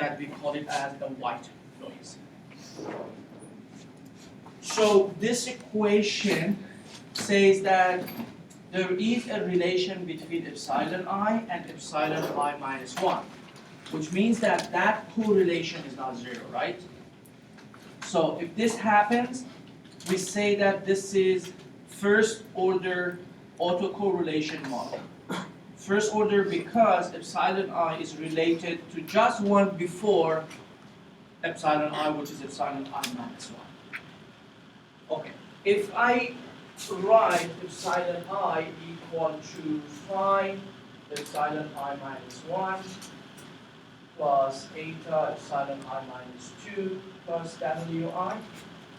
that we call it as the white noise. So this equation says that there is a relation between epsilon I and epsilon I minus 1, which means that that correlation is not 0, right? So if this happens, we say that this is first order autocorrelation model. First order because epsilon I is related to just one before epsilon I, which is epsilon I minus 1. Okay, if I write epsilon I equal to phi epsilon I minus 1 plus eta epsilon I minus 2 plus wi,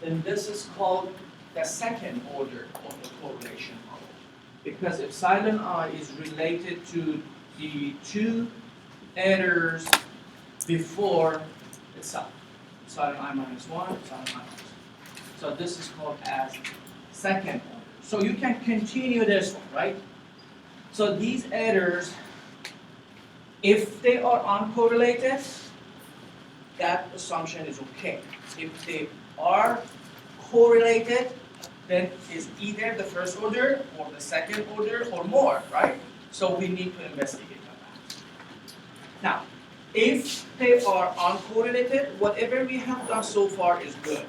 then this is called the second order autocorrelation model, because epsilon I is related to the two errors before itself. Epsilon I minus 1, epsilon I minus 2. So this is called as second order. So you can continue this one, right? So these errors, if they are uncorrelated, that assumption is okay. If they are correlated, then it's either the first order or the second order or more, right? So we need to investigate on that. Now, if they are uncorrelated, whatever we have done so far is good.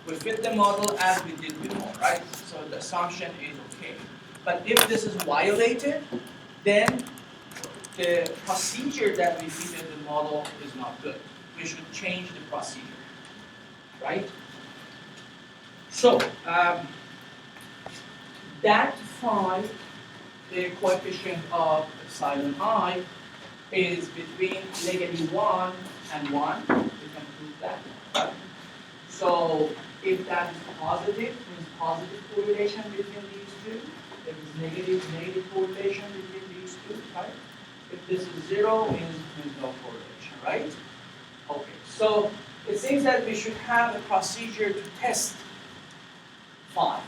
We fit the model as we did before, right? So the assumption is okay. But if this is violated, then the procedure that we fit in the model is not good. We should change the procedure, right? So that phi, the coefficient of epsilon I, is between -1 and 1. We can prove that. Right? So if that is positive, means positive correlation between these two. If it's negative correlation between these two, right? If this is 0, means no correlation, right? Okay, so it seems that we should have a procedure to test phi,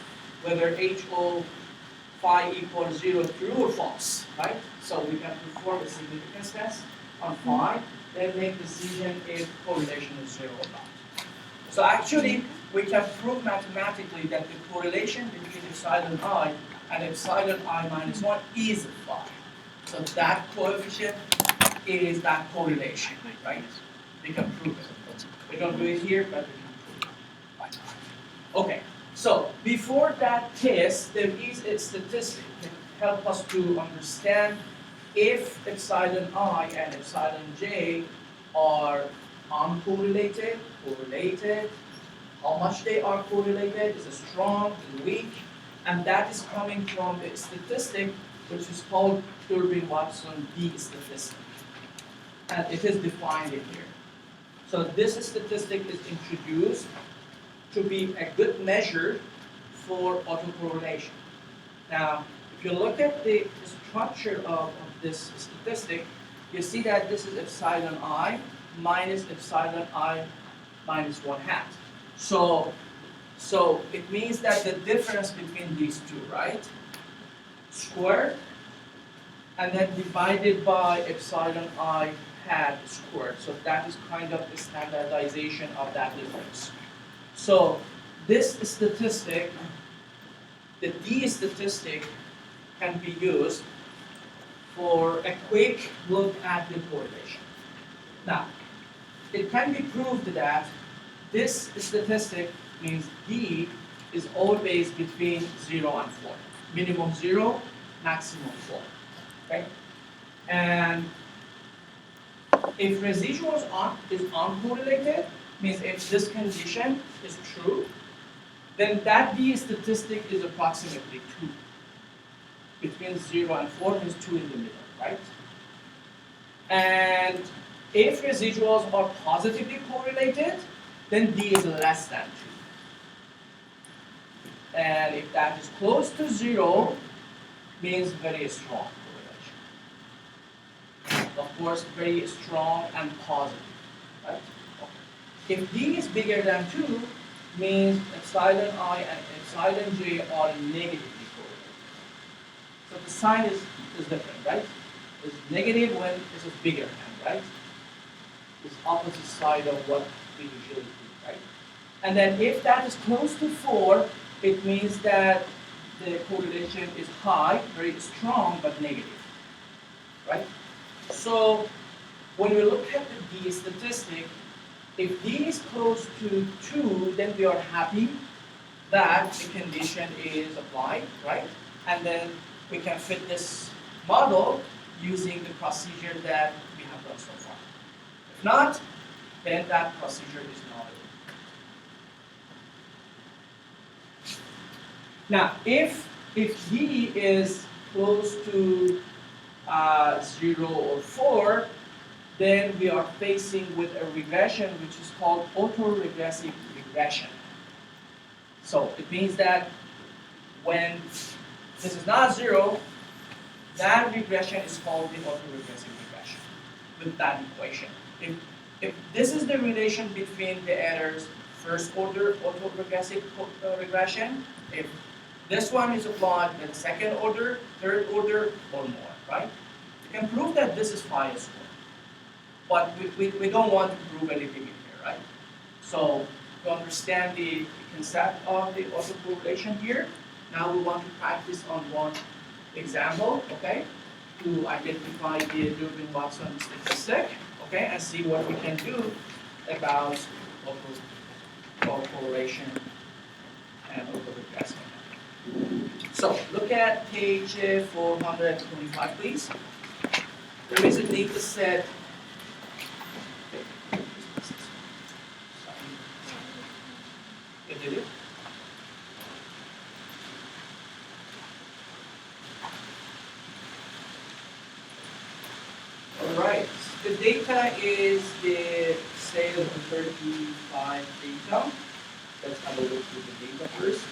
whether HO phi equals 0 true or false, right? So we can perform a significance test on phi, then make decision if correlation is 0 or not. So actually, we can prove mathematically that the correlation between epsilon I and epsilon I minus 1 is phi. So that coefficient is that correlation, right? We can prove it. We don't do it here, but we can prove it. Okay, so before that test, there is a statistic that help us to understand if epsilon I and epsilon j are uncorrelated, correlated, how much they are correlated, is it strong, is it weak, and that is coming from a statistic which is called Durbin-Watson D statistic. And it is defined in here. So this statistic is introduced to be a good measure for autocorrelation. Now, if you look at the structure of this statistic, you see that this is epsilon I minus epsilon I minus 1/2. So it means that the difference between these two, right? Squared, and then divided by epsilon I hat squared. So that is kind of the standardization of that difference. So this statistic, the D statistic, can be used for a quick look at the correlation. Now, it can be proved that this statistic means D is always between 0 and 4. Minimum 0, maximum 4. Okay? And if residuals is uncorrelated, means if this condition is true, then that D statistic is approximately 2. Between 0 and 4 means 2 in the middle, right? And if residuals are positively correlated, then D is less than 2. And if that is close to 0, means very strong correlation. Of course, very strong and positive, right? Okay. If D is bigger than 2, means epsilon I and epsilon j are negatively correlated. So the sign is different, right? It's negative when this is bigger than, right? is opposite side of what we usually do, right? And then if that is close to 4, it means that the correlation is high, very strong, but negative, right? So when we look at the D statistic, if D is close to 2, then we are happy that the condition is applied, right? And then we can fit this model using the procedure that we have done so far. If not, then that procedure is not available. Now, if D is close to 0 or 4, then we are facing with a regression which is called autoregressive regression. So it means that when this is not 0, that regression is called the autoregressive regression with that equation. If this is the relation between the errors, first order autoregressive regression, if this one is applied, then second order, third order, or more, right? You can prove that this is phi squared. But we don't want to prove anything in here, right? So to understand the concept of the autocorrelation here, now we want to practice on one example, okay, to identify the Durbin-Watson statistic, okay, and see what we can do about autocorrelation and autoregression. So look at page 425, please. There is a data set. Did it? All right. The data is the sale of 35 data. Let's have a look at the data first.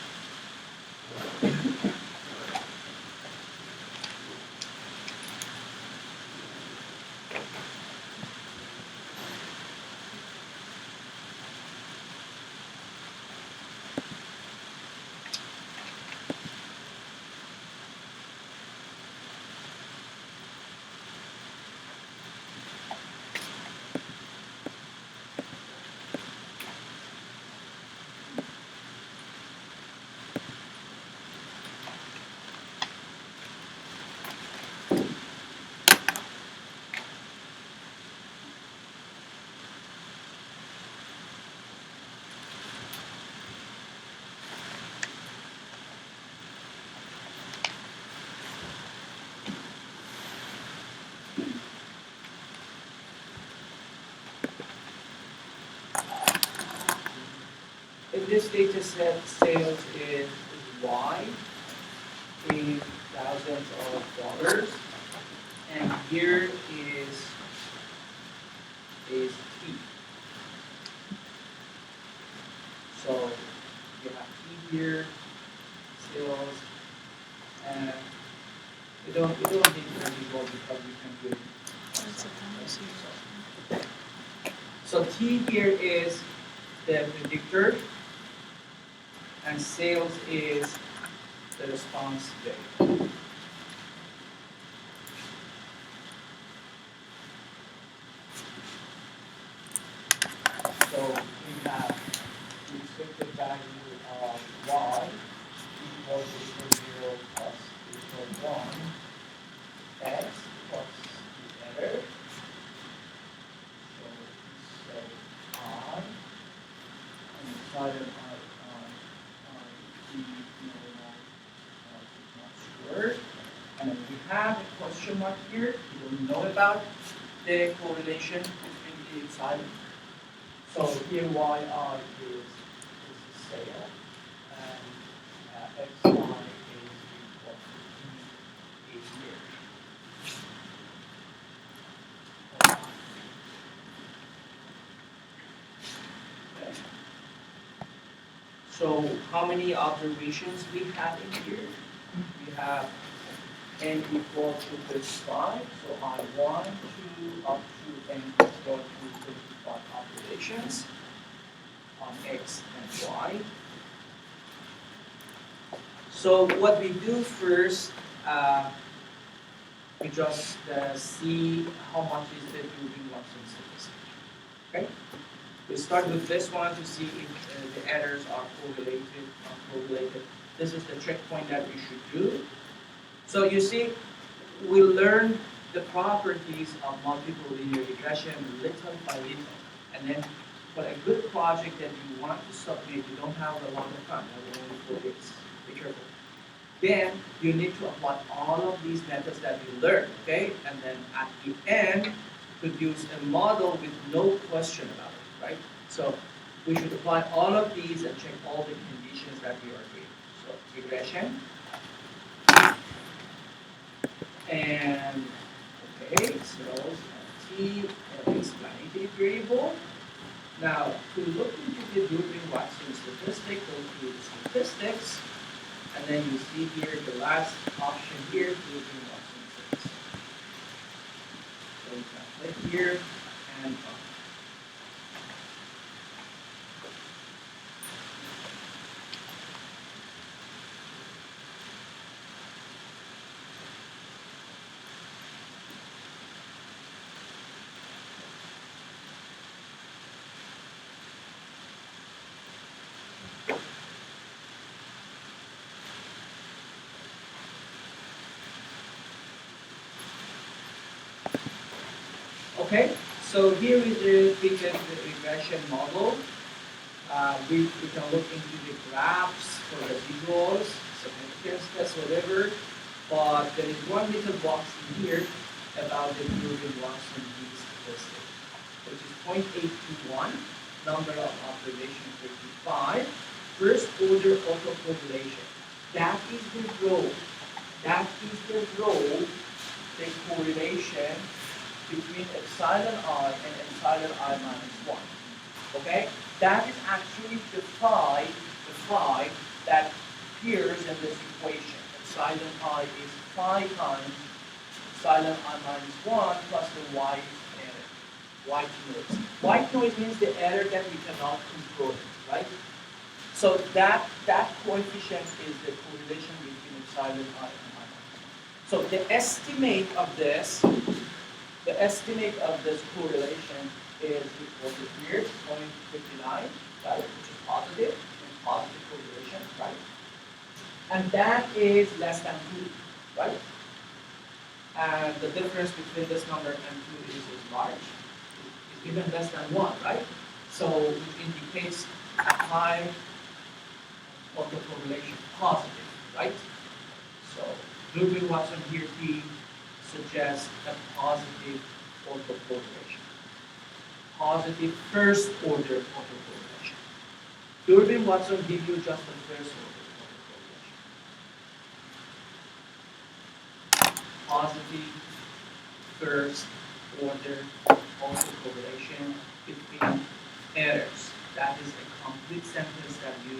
In this data set, sales is Y in thousands of dollars, and here is T. So you have T here, sales, and we don't need to visual because we can do it. So T here is the predictor, and sales is the response rate. So we have the expected value of Y equals to 0 plus equal 1, X plus the error. So we say I, and inside of and then we have a question mark here. We don't know about the correlation between the side. So here yi is the sale, and xy is equal to t is here. Okay. So how many observations we have in here? We have n equal to 35, so I1, 2, up to n equal to 35 observations on x and y. So what we do first, we just see how much is the Durbin-Watson statistic. Okay? We start with this one to see if the errors are correlated, uncorrelated. This is the checkpoint that we should do. So you see, we learn the properties of multiple linear regression little by little. And then for a good project that you want to submit, you don't have a lot of time, you have only 4 days. Be careful. Then you need to apply all of these methods that you learned, okay? And then at the end, produce a model with no question about it, right? So we should apply all of these and check all the conditions that we are doing. So regression. And okay, so T is planetary variable. Now to look into the Durbin-Watson statistic, go to the statistics, and then you see here the last option here, Durbin-Watson statistic. So you can click here and okay, so here is the fitted regression model. We can look into the graphs for residuals, significance tests, whatever. But there is one little box in here about the Durbin-Watson statistic, which is 0.821, number of observations 55, first order autocorrelation. That is the role. That is the role, the correlation between epsilon I and epsilon I minus 1. Okay? That is actually the phi that appears in this equation. Epsilon I is phi times epsilon I minus 1 plus the white error, white noise. White noise means the error that we cannot control, right? So that coefficient is the correlation between epsilon I and I minus 1. So the estimate of this correlation is equal to here, 0.59, right, which is positive correlation, right? And that is less than 2, right? And the difference between this number and 2 is large. It's even less than 1, right? So it indicates a high autocorrelation, positive, right? So Durbin-Watson here, P suggests a positive autocorrelation. Positive first order autocorrelation. Durbin-Watson gives you just the first order autocorrelation. Positive first order autocorrelation between errors. That is a complete sentence that you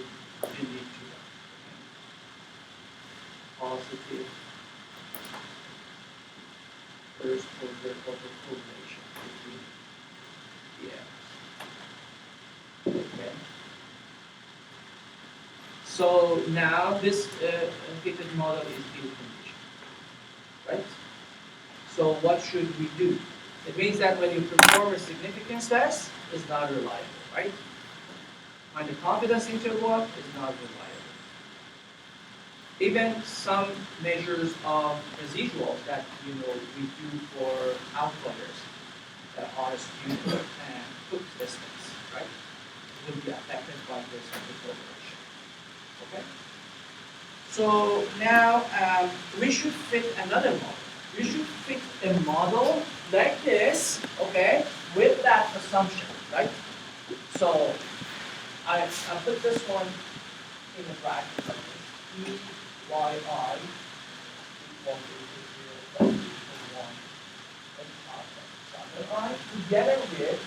need to know. Positive first order autocorrelation between the errors. Okay. So now this fitted model is field condition, right? So what should we do? It means that when you perform a significance test, it's not reliable, right? When the confidence interval is not reliable. Even some measures of residuals that we do for outliers that are skewed and hook distance, right? Will be affected by this correlation. Okay? So now we should fit another model. We should fit a model like this, okay, with that assumption, right? So I put this one in a bracket like this. EYI equal to 0 plus 1 together with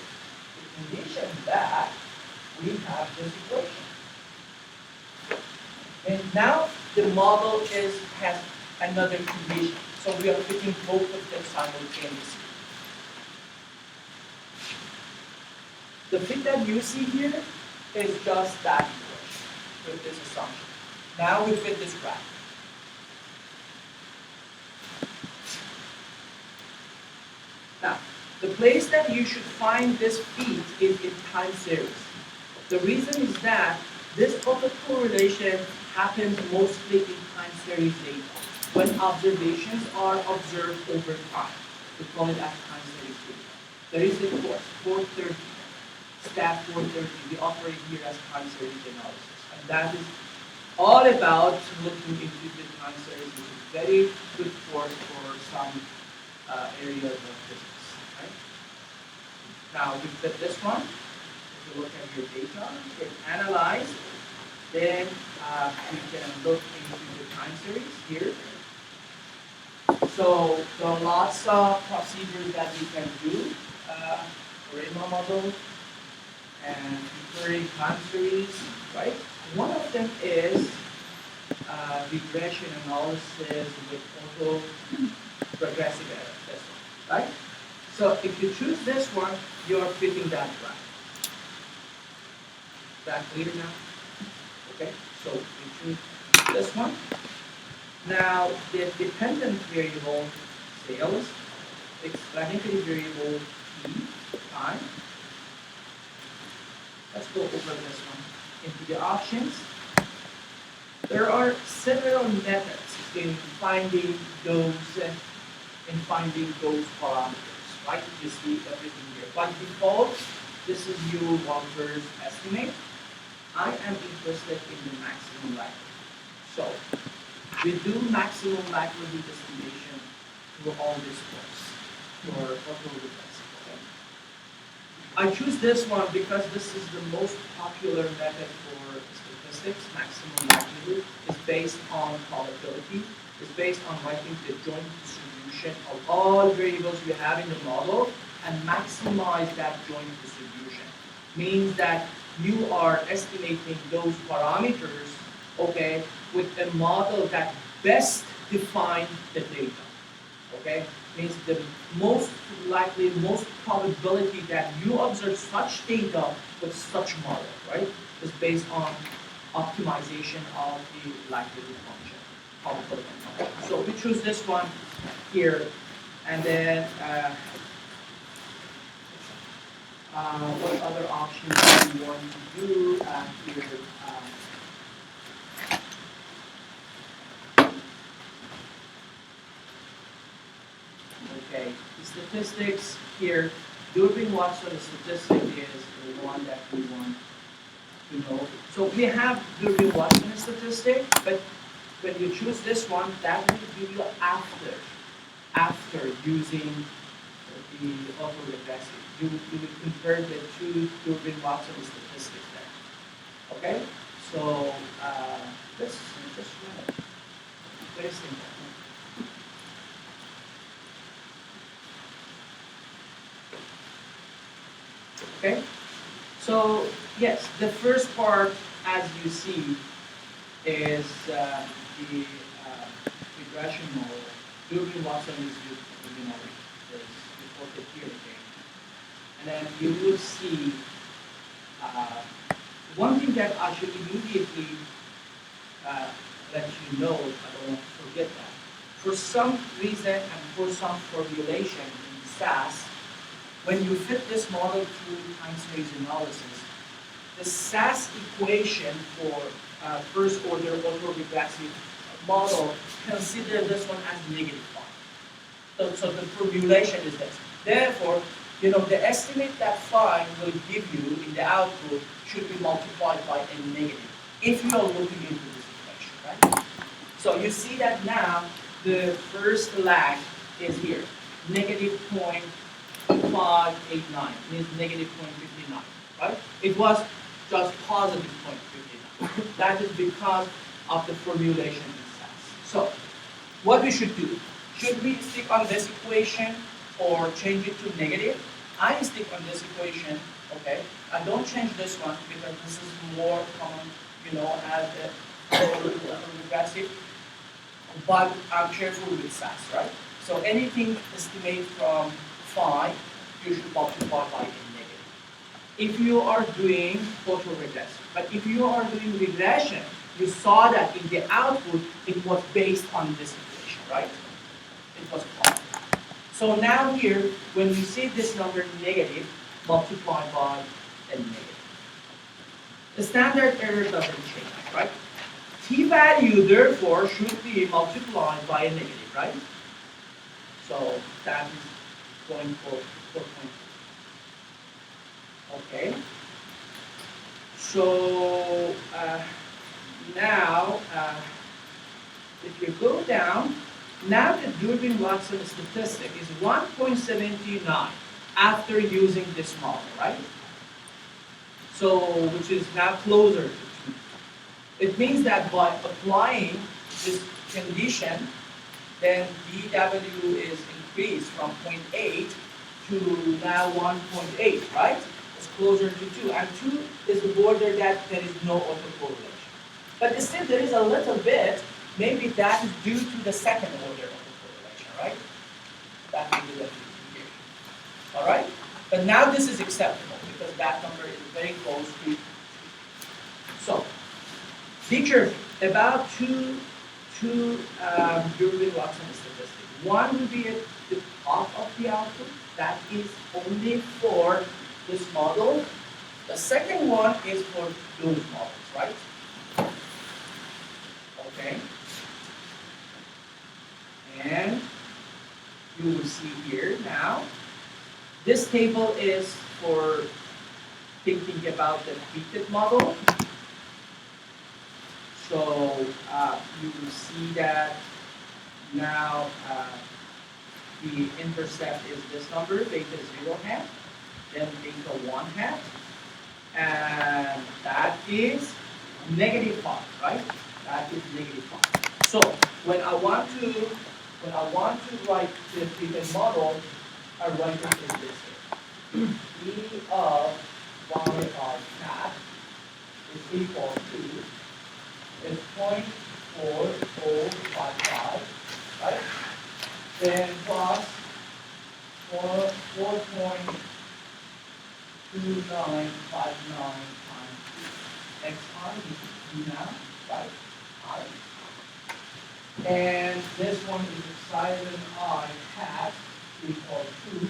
the condition that we have this equation. And now the model has another condition. So we are fitting both of them simultaneously. The fit that you see here is just that equation with this assumption. Now we fit this graph. Now, The place that you should find this feat is in time series. The reason is that this autocorrelation happens mostly in time series data, when observations are observed over time. We call it as time series data. There is a course, 430, stat 430. We offer it here as time series analysis. And that is all about looking into the time series, which is very good course for some areas of physics. Right? Now, we fit this one. If you look at your data, you can analyze. Then we can look into the time series here. So there are lots of procedures that we can do for a model and preparing time series, right? One of them is regression analysis with auto regressive error, this one, right? So if you choose this one, you're fitting that graph. Is that clear now? Okay, so we choose this one. Now, the dependent variable sales, explanatory variable t, time. Let's go over this one. Into the options, there are several methods in finding those parameters, right? You see everything here. By default, this is Walter's estimate. I am interested in the maximum likelihood. So we do maximum likelihood estimation through all this course for autoregressive. Okay? I choose this one because this is the most popular method for statistics. Maximum likelihood is based on probability. It's based on writing the joint distribution of all variables you have in the model and maximize that joint distribution. Means that you are estimating those parameters, okay, with a model that best define the data, okay? Means the most likely, most probability that you observe such data with such model, right, is based on optimization of the likelihood function, probability function. So we choose this one here, and then what other options do you want to do here? Okay, the statistics here, Durbin-Watson statistic is the one that we want to know. So we have Durbin-Watson statistic, but when you choose this one, that will give you after using the autoregressive. You will compare the two Durbin-Watson statistics there. Okay? So let's just run it. Very simple. Okay? So yes, the first part, as you see, is the regression model. Durbin-Watson is reported here again. And then you will see one thing that I should immediately let you know, I don't want to forget that. For some reason and for some formulation in SAS, when you fit this model through time series analysis, the SAS equation for first order autoregressive model, consider this one as negative phi. So the formulation is this. Therefore, the estimate that phi will give you in the output should be multiplied by a negative if you are looking into this equation, right? So you see that now the first lag is here, negative 0.589, means negative 0.59, right? It was just positive 0.59. That is because of the formulation in SAS. So what we should do? Should we stick on this equation or change it to negative? I stick on this equation, okay? I don't change this one because this is more common, as the regressive. But I'm careful with SAS, right? So anything estimate from phi, you should multiply by a negative. If you are doing autoregressive, but if you are doing regression, you saw that in the output, it was based on this equation, right? It was positive. So now here, when we see this number negative, multiply by a negative. The standard error doesn't change, right? T-value, therefore, should be multiplied by a negative, right? So that is going for 4.2. Okay. So now, if you go down, now the Durbin-Watson statistic is 1.79 after using this model, right? So, which is now closer to 2. It means that by applying this condition, then dW is increased from 0.8 to now 1.8, right? It's closer to 2. And 2 is the border that there is no autocorrelation. But still there is a little bit, maybe that is due to the second order autocorrelation, right? That may be the here. All right? But now this is acceptable because that number is very close to 2. So, be careful about two Durbin-Watson statistics. One will be at the top of the output. That is only for this model. The second one is for those models, right? Okay. And you will see here now, this table is for thinking about the repeated model. So you will see that now the intercept is this number, beta 0 hat, then beta 1 hat, and that is negative 5, right? That is negative 5. So when I want to write the repeated model, I write it in this way. E of y of hat is equal to is 0.4055, right? Then plus 4.2959 times xi is now, right? I. And this one is epsilon I hat equal to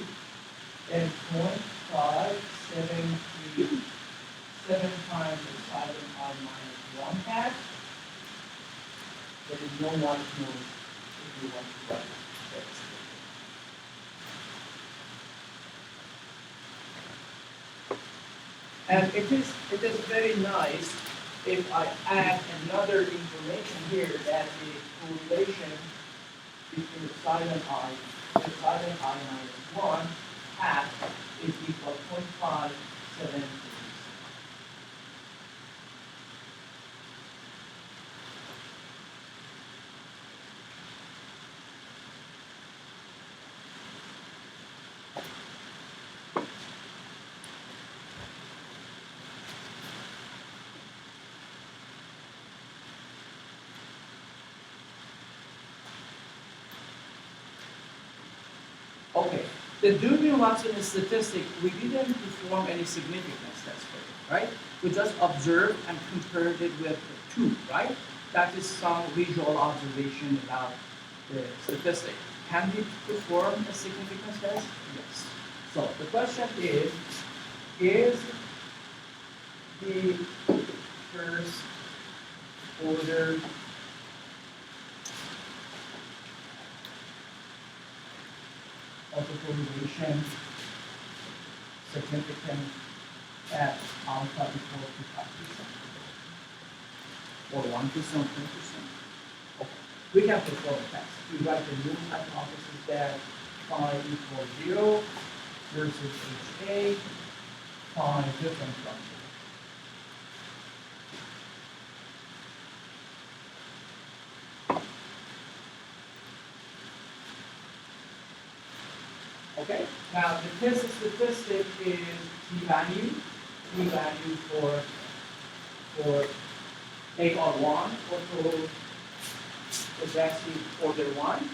then 0.573 7 times epsilon I minus 1 hat. There is no white noise if you want to write this. And it is very nice if I add another information here that the correlation between epsilon I minus 1 hat is equal to 0.573. Okay, the Durbin-Watson statistic, we didn't perform any significance test for it, right? We just observed and compared it with 2, right? That is some visual observation about the statistic. Can we perform a significance test? Yes. So the question is the first order autocorrelation significant at alpha equal to 5% or 1%, 2%. Okay. We can perform a test. We write the new hypothesis that phi equals 0 versus HA, phi different from 0. Okay, now the test statistic is p-value for take on 1 orthoprogressive order 1.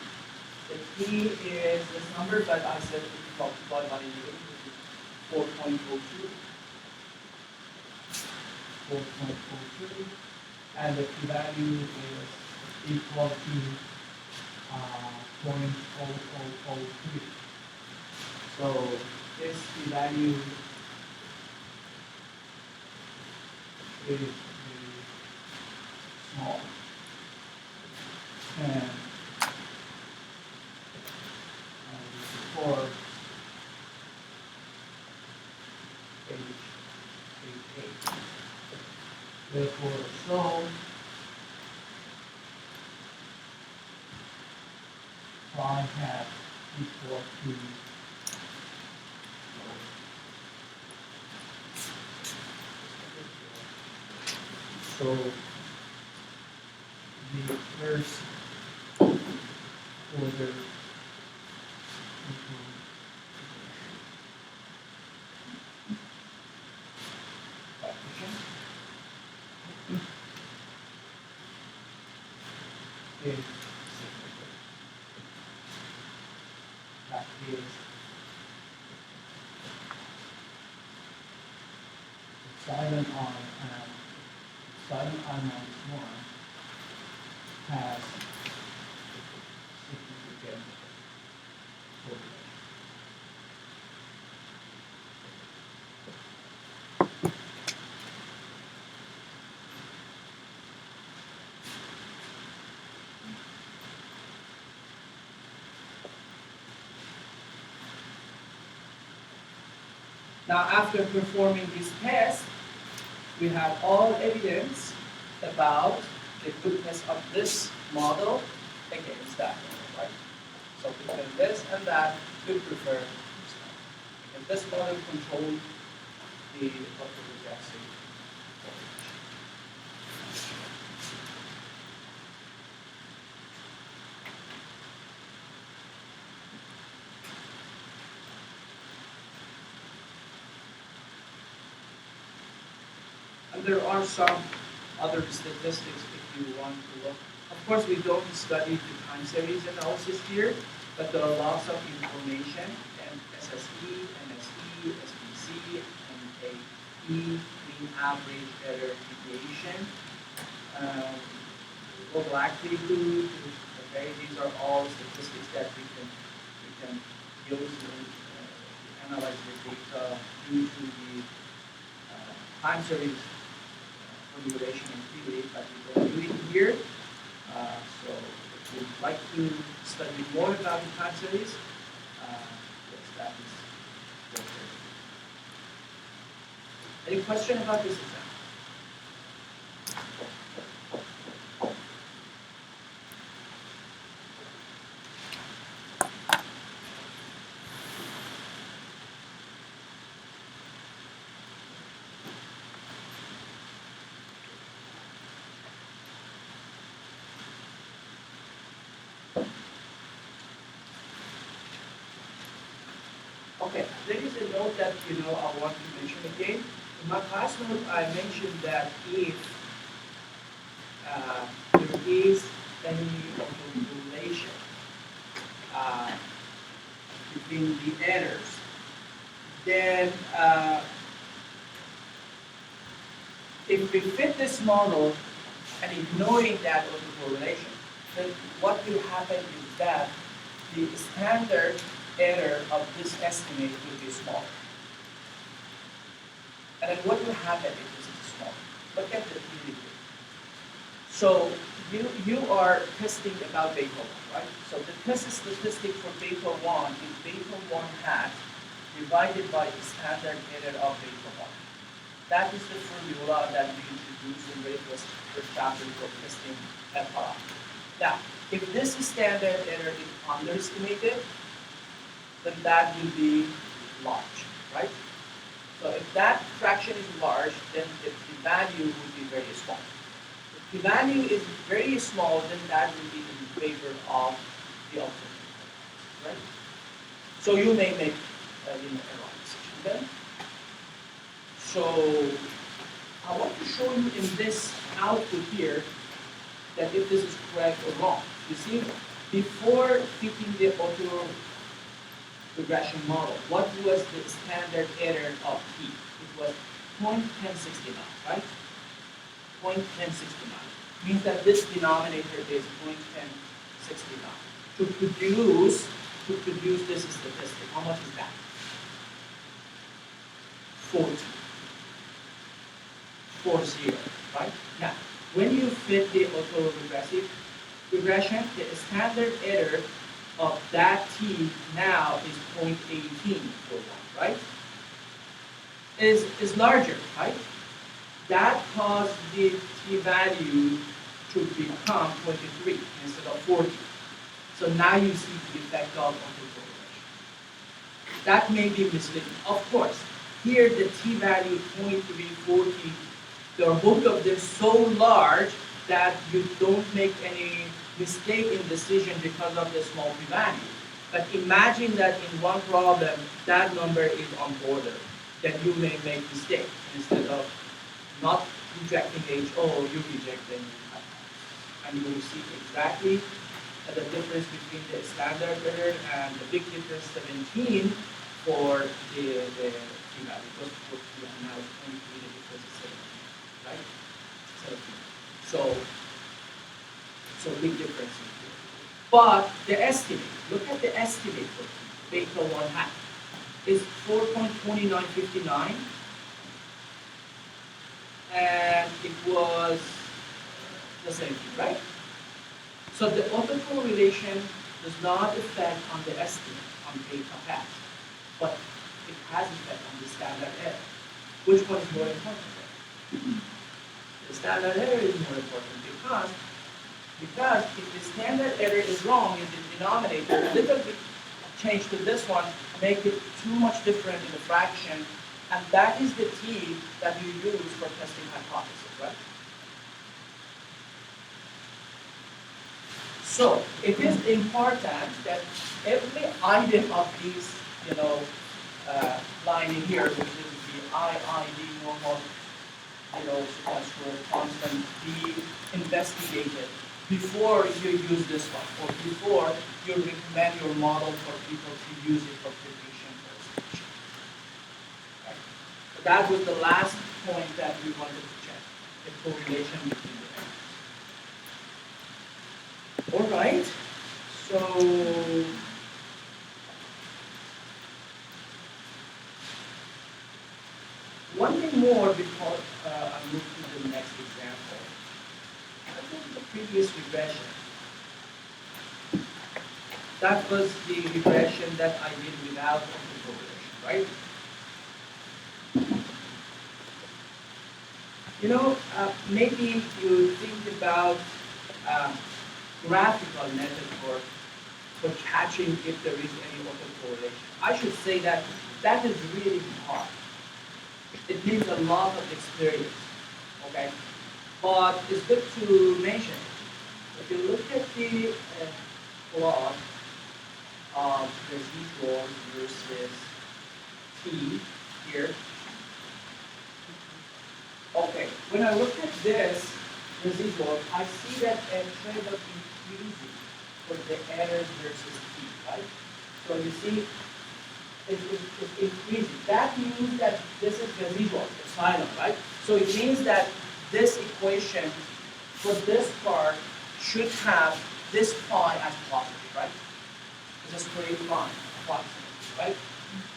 The p is this number, but I said it's multiplied by 4.02. 4.02, and the p-value is equal to 0.0003. So this p-value is very small. And for page 8. Therefore, so phi hat equal to so the first order is that is epsilon I and epsilon I minus 1 has significant correlation. Now, after performing this test, we have all evidence about the goodness of this model against that model, right? So between this and that, we prefer this model. Because this model controls the autoregressive correlation. And there are some other statistics if you want to look. Of course, we don't study the time series analysis here, but there are lots of information, and SSE, MSE, SBC, MAE, mean average error deviation, local likelihood, okay, these are all statistics that we can use to analyze the data due to the time series formulation and theory, but we don't do it here. So if you'd like to study more about the time series, yes, that is okay. Any question about this exam? Okay, there is a note that I want to mention again. In my class note, I mentioned that if there is any correlation between the errors, then if we fit this model and ignoring that autocorrelation, then what will happen is that the standard error of this estimate will be smaller. And then what will happen if this is small? Look at the theory here. So you are testing about beta 1, right? So the test statistic for beta 1 is beta 1 hat divided by the standard error of beta 1. That is the formula that we introduced in very first chapter for testing FRI. Now, if this standard error is underestimated, then that will be large, right? So if that fraction is large, then the p-value will be very small. If p-value is very small, then that will be in favor of the alternative, right? So you may make a wrong decision then. So I want to show you in this output here that if this is correct or wrong. You see, before fitting the auto regression model, what was the standard error of T? It was 0.1069, right? 0.1069 means that this denominator is 0.1069. To produce this statistic, how much is that? 40. 40, right? Now, when you fit the autoregressive regression, the standard error of that t now is 0.18 for 1, right? Is larger, right? That caused the t-value to become 23 instead of 40. So now you see the effect of autocorrelation. That may be misleading. Of course, here the t-value 0.340, they are both of them so large that you don't make any mistake in decision because of the small p-value. But imagine that in one problem, that number is on border. Then you may make mistake. Instead of not rejecting HO, you reject the hypothesis. And you will see exactly the difference between the standard error and the big difference 17 for the t-value. Because for now it's 23, the difference is 17, right? 17. So big difference in here. But the estimate, look at the estimate for beta 1 hat is 4.2959, and it was the same thing, right? So the autocorrelation does not affect on the estimate on beta hat, but it has effect on the standard error. Which one is more important there? The standard error is more important because if the standard error is wrong in the denominator, a little bit change to this one, make it too much different in the fraction, and that is the t that you use for testing hypothesis, right? So it is important that every item of these, line in here, which is the IID normal, sequential constant, be investigated before you use this one, or before you recommend your model for people to use it for prediction purposes. Right? So that was the last point that we wanted to check, the correlation between the errors. All right, so one thing more before I move to the next example. I think the previous regression. That was the regression that I did without autocorrelation, right? Maybe you think about graphical method for catching if there is any autocorrelation. I should say that that is really hard. It needs a lot of experience, okay? But it's good to mention. If you look at the plot of residuals versus t here, okay, when I look at this residual, I see that a trend of increasing for the errors versus t, right? So you see, it's increasing. That means that this is residual, epsilon, right? So it means that this equation for this part should have this pi as positive, right? It's a straight line, approximately, right?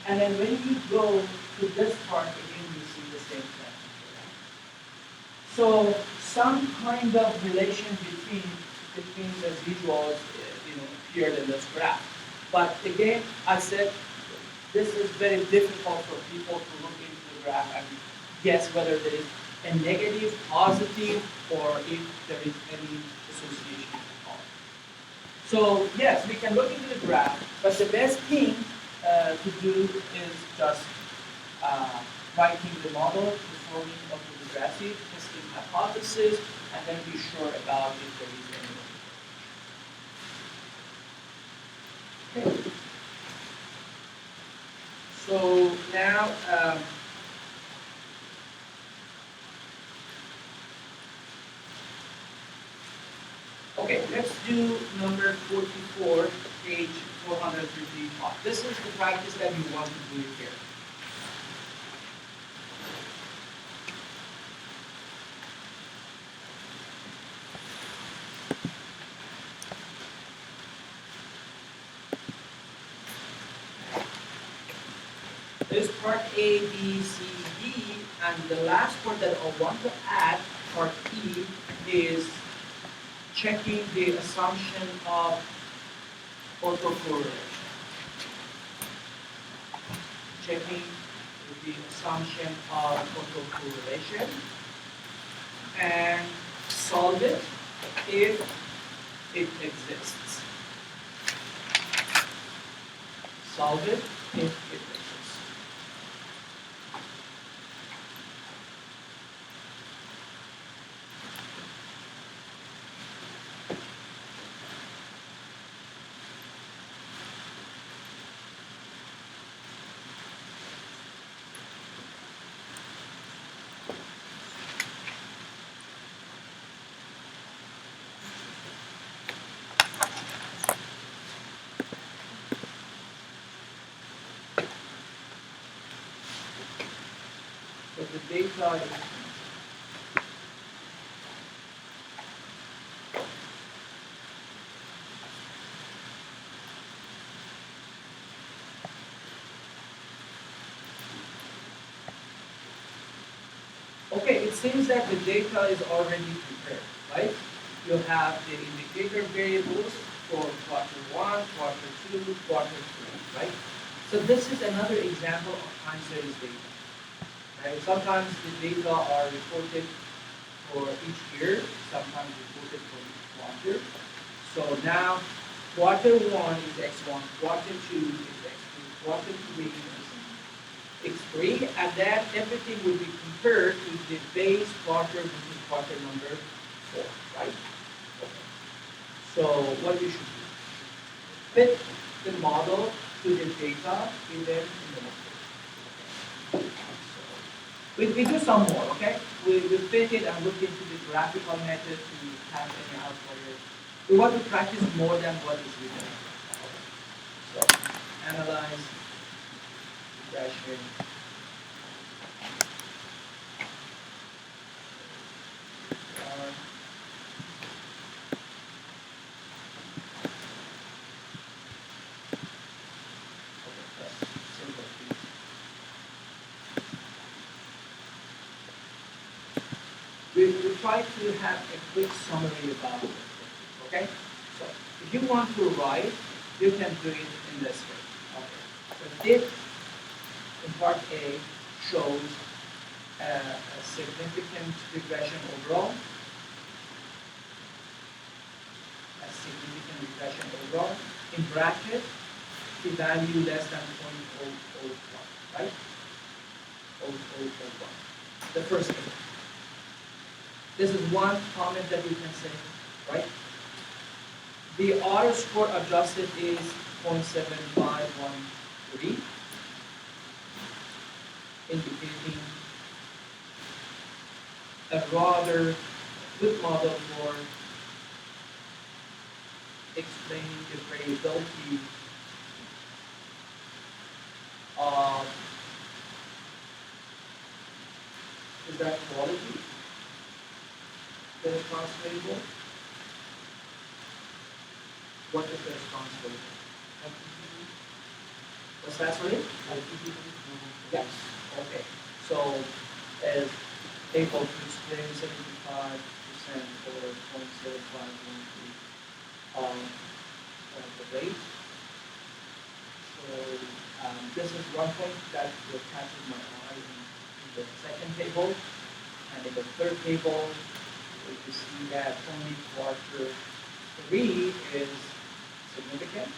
And then when you go to this part, again, you see the same thing. Right? So some kind of relation between residuals, appeared in this graph. But again, I said this is very difficult for people to look into the graph and guess whether there is a negative, positive, or if there is any association at all. So yes, we can look into the graph, but the best thing to do is just writing the model, performing autoregressive, testing hypothesis, and then be sure about if there is any. Okay. So now, okay, let's do number 44, page 455. This is the practice that you want to do here. There's part A, B, C, And the last part that I want to add, part E, is checking the assumption of autocorrelation. Checking the assumption of autocorrelation and solve it if it exists. Solve it if it exists. But the data is okay, it seems that the data is already prepared, right? You have the indicator variables for quarter 1, quarter 2, quarter 3, right? So this is another example of time series data. Right? Sometimes the data are reported for each year, sometimes reported for each quarter. So now, quarter 1 is x1, quarter 2 is x2, quarter 3 is x3, and then everything will be compared to the base quarter, which is quarter number 4, right? Okay. So what you should do, fit the model to the data given in the model. Okay. So we do some more, okay? We fit it and look into the graphical method to have any outliers. We want to practice more than what is written. Okay. So analyze, regression, we try to have a quick summary about it. Okay? So if you want to write, you can do it in this way. Okay. So if in part A shows a significant regression overall, in bracket, the value less than 0.001, right? 0.001. The first thing. This is one comment that you can say, right? The R score adjusted is 0.7513, indicating a rather good model for explaining the variability of, is that quality the response variable? What is the response variable? What's that, sorry? Yes. Okay. So as able to explain 75% or 0.7513 of the rate. So this is one point that will catch my eye in the second table. And in the third table, you see that only quarter 3 is significant.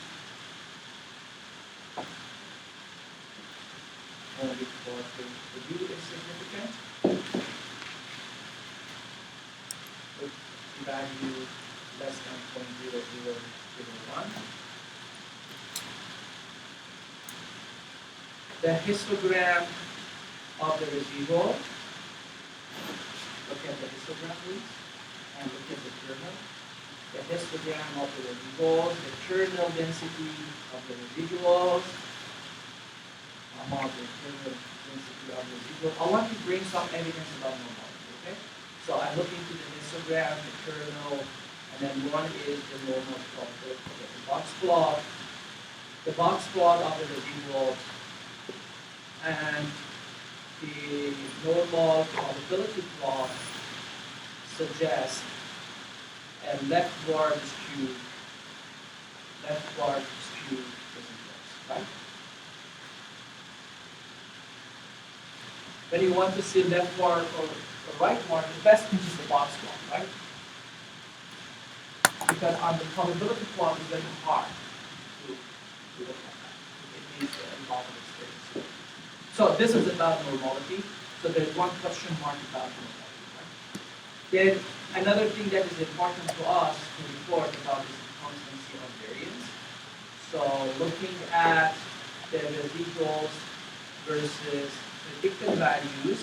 Only quarter 3 is significant. With value less than 0.0001. The histogram of the residual. Look at the histogram, please, and look at the kernel. The histogram of the residuals, the kernel density of the residuals, among the kernel density of the residual. I want to bring some evidence about normality, okay? So I look into the histogram, the kernel, and then one is the normal plot. Okay, the box plot of the residuals, and the normal probability plot suggests a leftward skew results, right? When you want to see leftward or rightward, the best thing is the box plot, right? Because on the probability plot, it's very hard to look at that. It needs a lot of experience. So this is about normality. So there's one question mark about normality, right? Then another thing that is important to us to report about is the constancy of variance. So looking at the residuals versus predicted values,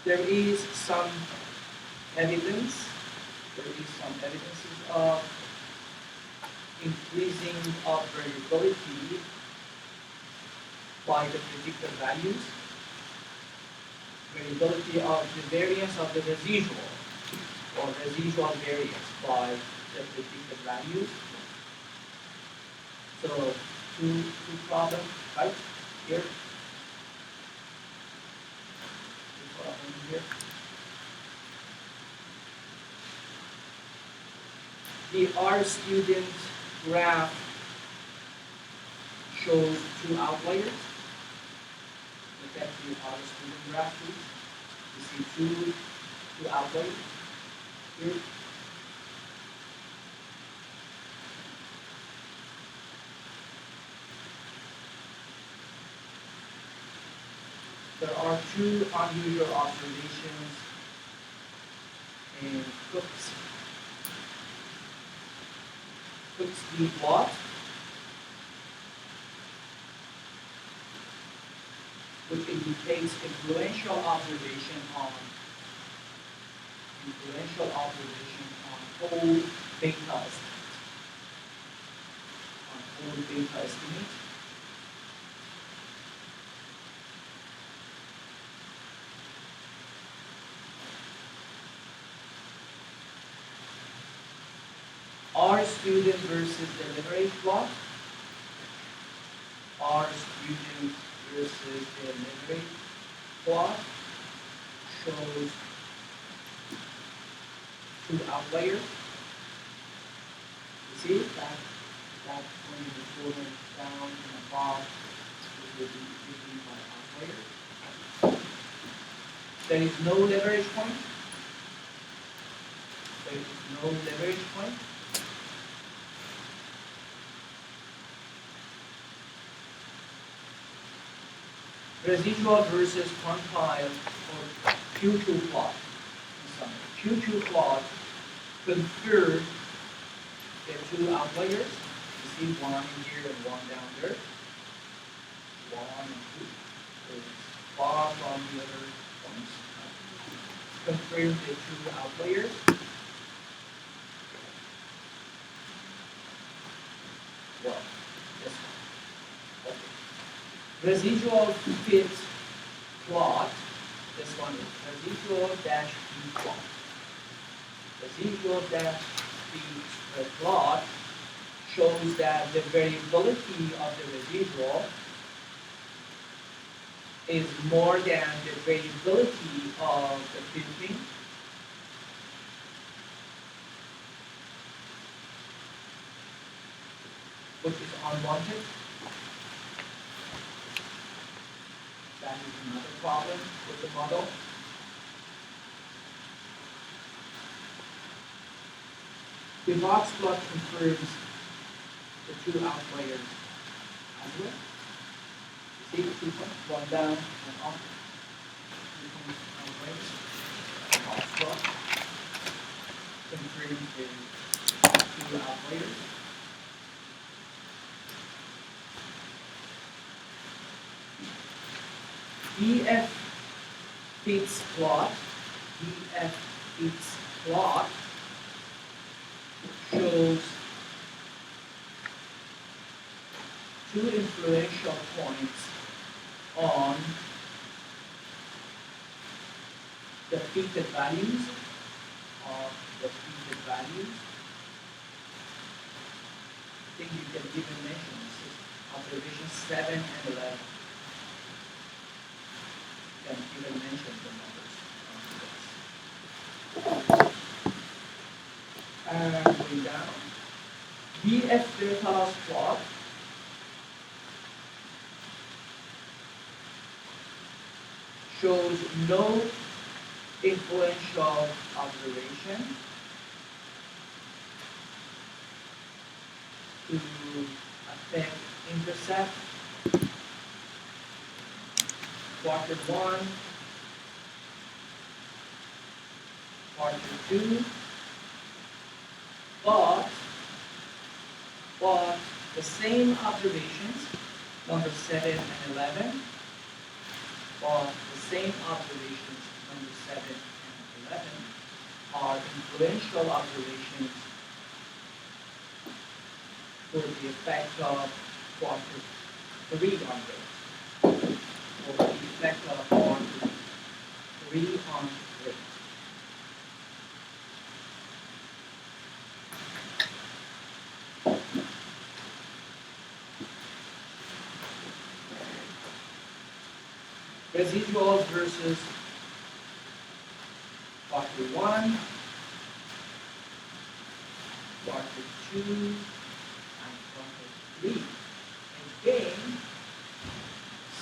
there is some evidence of increasing of variability by the predicted values, variability of the variance of the residual or residual variance by the predicted values. So two problems, right? Here. Two problems here. The R student graph shows two outliers. Look at the R student graph, please. You see two outliers here. There are two unusual observations in Cook's D plot, which indicates influential observation on whole beta estimate. R student versus the leverage plot. R student versus the leverage plot shows two outliers. You see that when you go down and above, it will be given by outlier. There is no leverage point. Residual versus quantile or Q2 plot. Q2 plot confirms the two outliers. You see one here and one down there. 1 and 2. So it's far from the other points. Confirms the two outliers. Well, this one. Okay. Residual fit plot. This one is residual dash fit plot. Residual dash fit plot shows that the variability of the residual is more than the variability of the fitting. Which is unwanted. That is another problem with the model. The box plot confirms the two outliers as well. You see the 2 points, one down and up. 2 points outliers. The box plot confirms the two outliers. DF fits plot shows two influential points on the fitted values of repeated values. I think you can even mention this. Observation 7 and 11. You can even mention the numbers on this. And going down. BF Berthalas plot shows no influential observation to affect intercept, quarter 1, quarter 2, but the same observations, number 7 and 11, but the same observations, number 7 and 11, are influential observations for the effect of quarter 3 on rate, or the effect of quarter 3 on rate. Residuals versus quarter 1, quarter 2, and quarter 3. Again,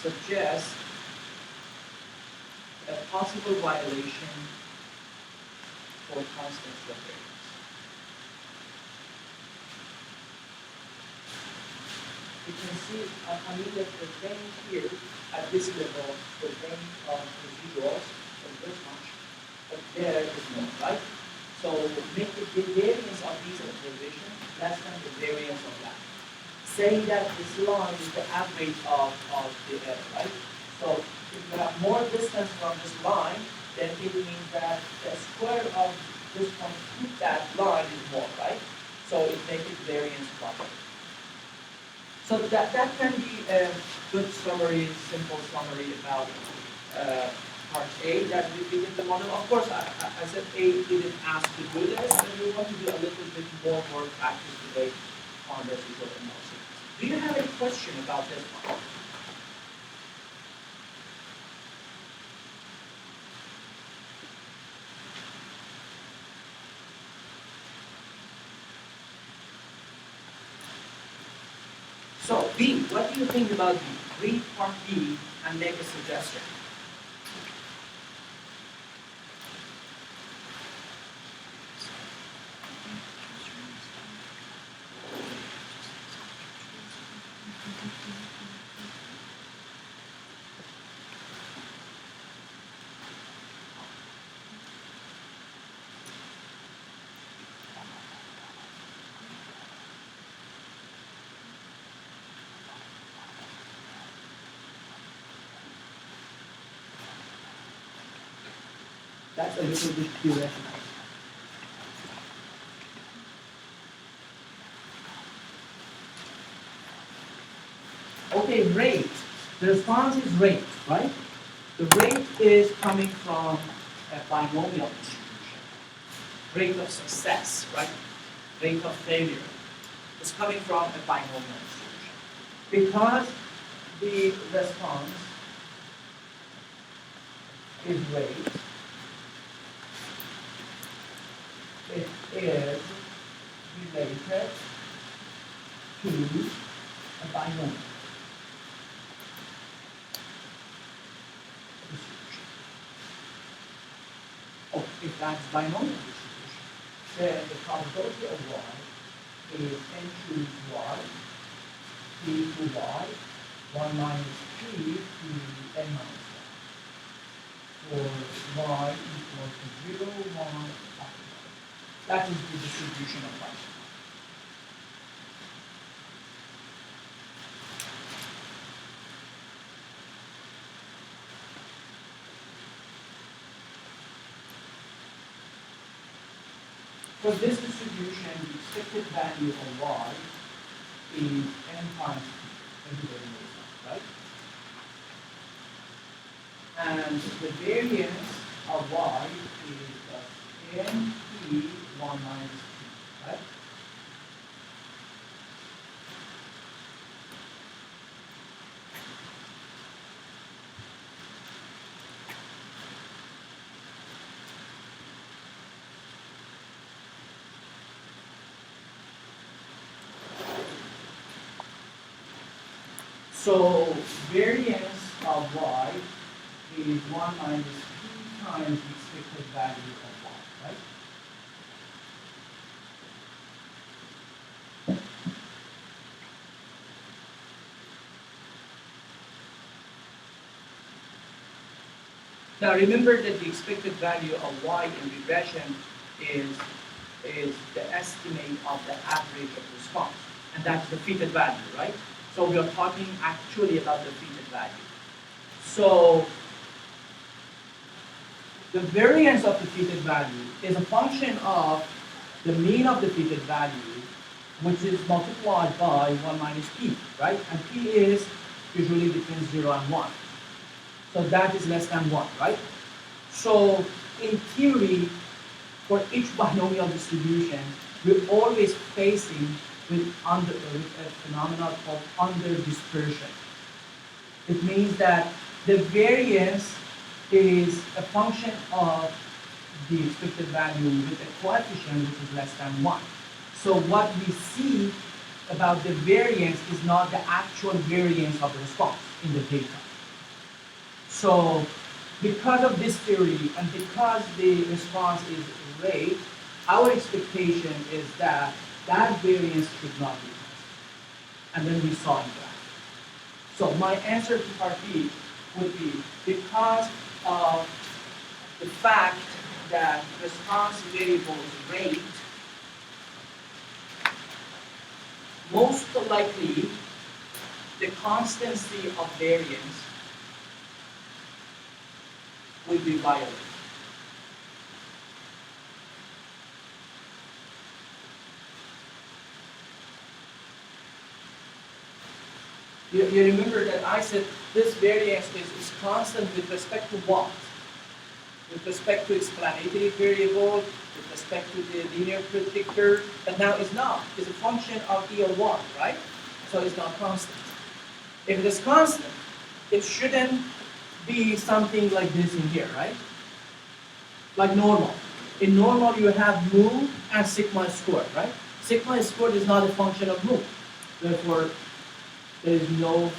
suggests a possible violation for constants of variance. You can see, I mean that the range here at this level, the range of residuals is this much, but there is no, right? So make the variance of these observations less than the variance of that. Saying that this line is the average of the error, right? So if you have more distance from this line, then it means that the square of this one to that line is more, right? So it makes it variance property. So that can be a good summary, simple summary about part A that we did in the model. Of course, I said A didn't ask to do this, but we want to do a little bit more practice today on residual analysis. Do you have any question about this one? So B, what do you think about B? Read part B and make a suggestion. That's a little bit theoretical. Okay, rate. The response is rate, right? The rate is coming from a binomial distribution. Rate of success, right? Rate of failure is coming from a binomial distribution. Because the response is rate, it is related to a binomial distribution. Oh, if that's binomial distribution, then the probability of y is n choose y, p to y, 1 minus p to n minus 1. For y equals to 0, 1, that is the distribution of y. For this distribution, the expected value of y is n times p. Everybody knows that, right? And the variance of y is n p 1 minus p, right? So variance of y is 1 minus p times the expected value of y, right? Now remember that the expected value of y in regression is the estimate of the average of response. And that's the fitted value, right? So we are talking actually about the fitted value. So the variance of the fitted value is a function of the mean of the fitted value, which is multiplied by 1 minus p, right? And p is usually between 0 and 1. So that is less than 1, right? So in theory, for each binomial distribution, we're always facing with a phenomenon called under dispersion. It means that the variance is a function of the expected value with a coefficient which is less than 1. So what we see about the variance is not the actual variance of the response in the data. So because of this theory and because the response is rate, our expectation is that that variance should not be constant. And then we saw in graph. So my answer to part B would be because of the fact that response variable is rate, most likely the constancy of variance will be violated. You remember that I said this variance is constant with respect to what? With respect to explanatory variable, with respect to the linear predictor, but now it's not. It's a function of EL1, right? So it's not constant. If it is constant, it shouldn't be something like this in here, right? Like normal. In normal, you have mu and sigma squared, right? Sigma squared is not a function of mu. Therefore, there is no,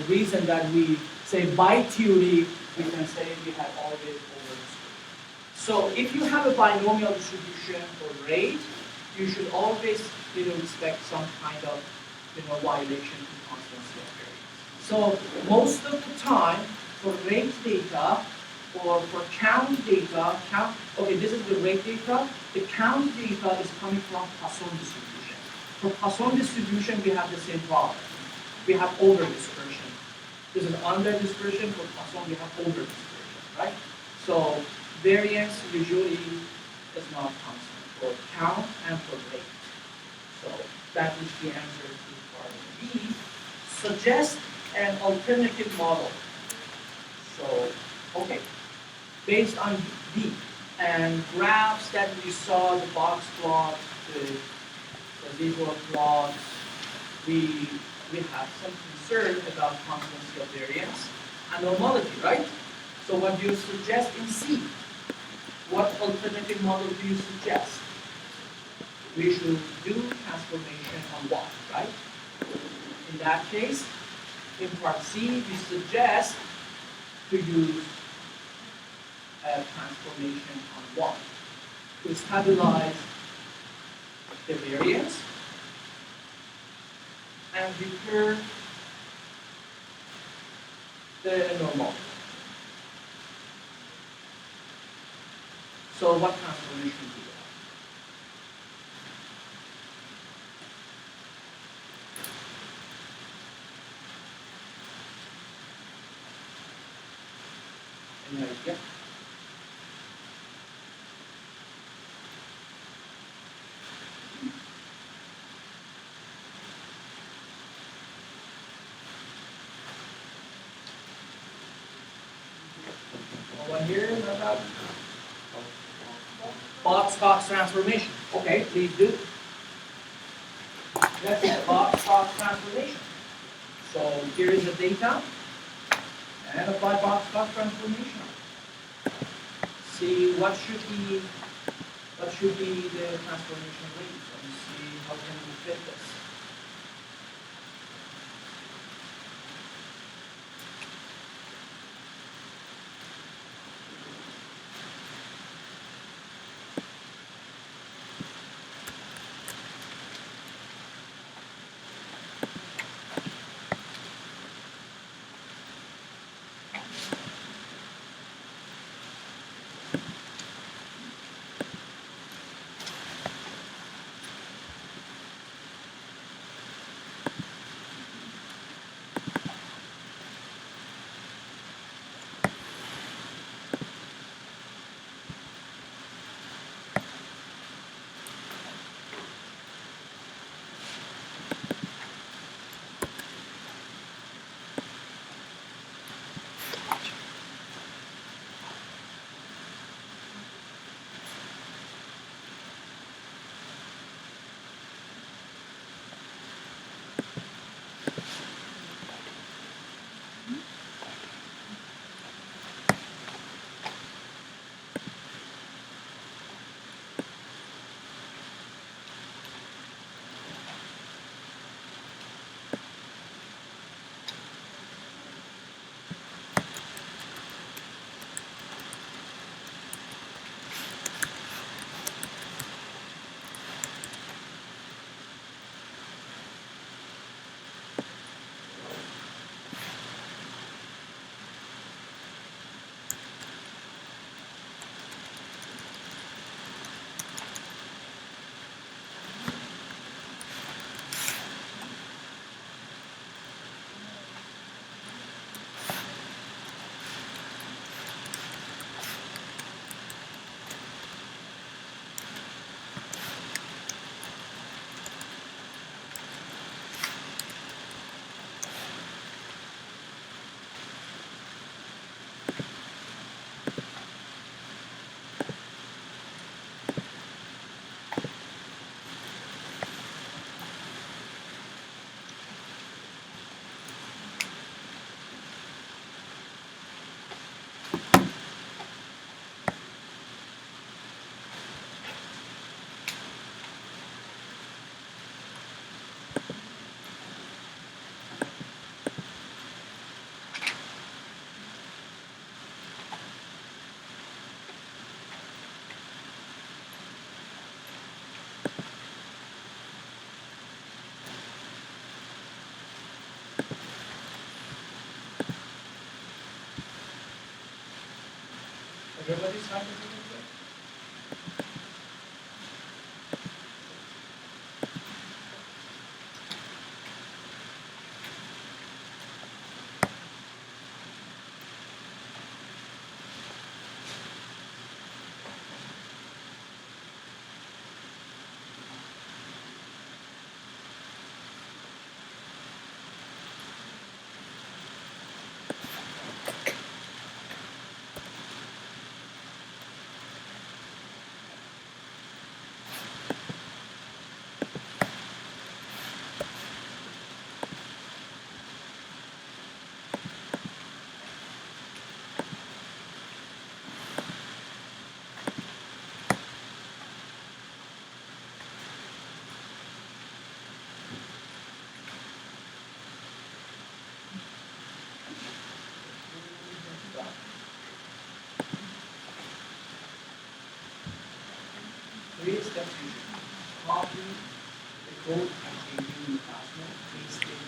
reason that we say by theory we can say we have always over the square. So if you have a binomial distribution or rate, you should always, expect some kind of, violation to constancy of variance. So most of the time for rate data or for count data, okay, this is the rate data. The count data is coming from Poisson distribution. For Poisson distribution, we have the same problem. We have over dispersion. There's an under dispersion. For Poisson, we have over dispersion, right? So variance usually is not constant for count and for rate. So that is the answer to part B. Suggest an alternative model. So, okay, based on B and graphs that we saw, the box plot, the zebra plots, we have some concern about constancy of variance and normality, right? So what do you suggest in C? What alternative model do you suggest? We should do transformation on what, right? In that case, in part C, we suggest to use a transformation on what? To stabilize the variance and return the normal. So what transformation do you have? Any idea? One here, about box Box-Cox transformation. Okay, please do. That's the Box-Cox transformation. So here is the data, and apply Box-Cox transformation. See what should be the transformation rate. Let me see how can we fit this. Everybody's happy with it? Three steps you should copy the code containing the password, paste it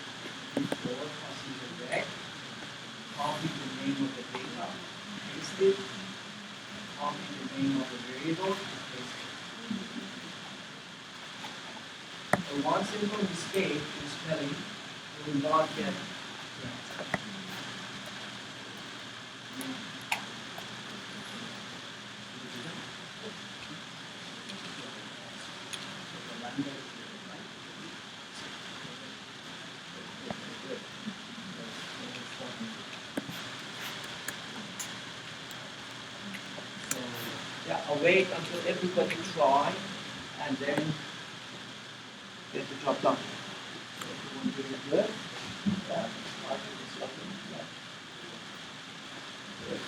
in floor procedure deck, copy the name of the data, paste it, copy the name of the variable, and paste it. So one simple mistake in spelling will not get the answer. wait until everybody try and then get the job done. So if you want to do it good, yeah, I think it's something like that. Good.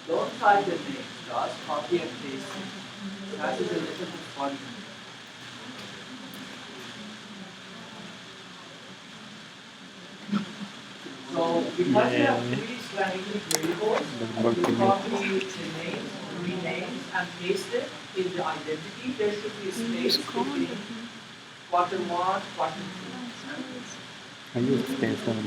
Don't type the names, just copy and paste it. That is a little bit funny. So because we have three Islamic variables, we copy the names, renames, and paste it in the identity. There should be a space between quarter one, quarter two. I use space on the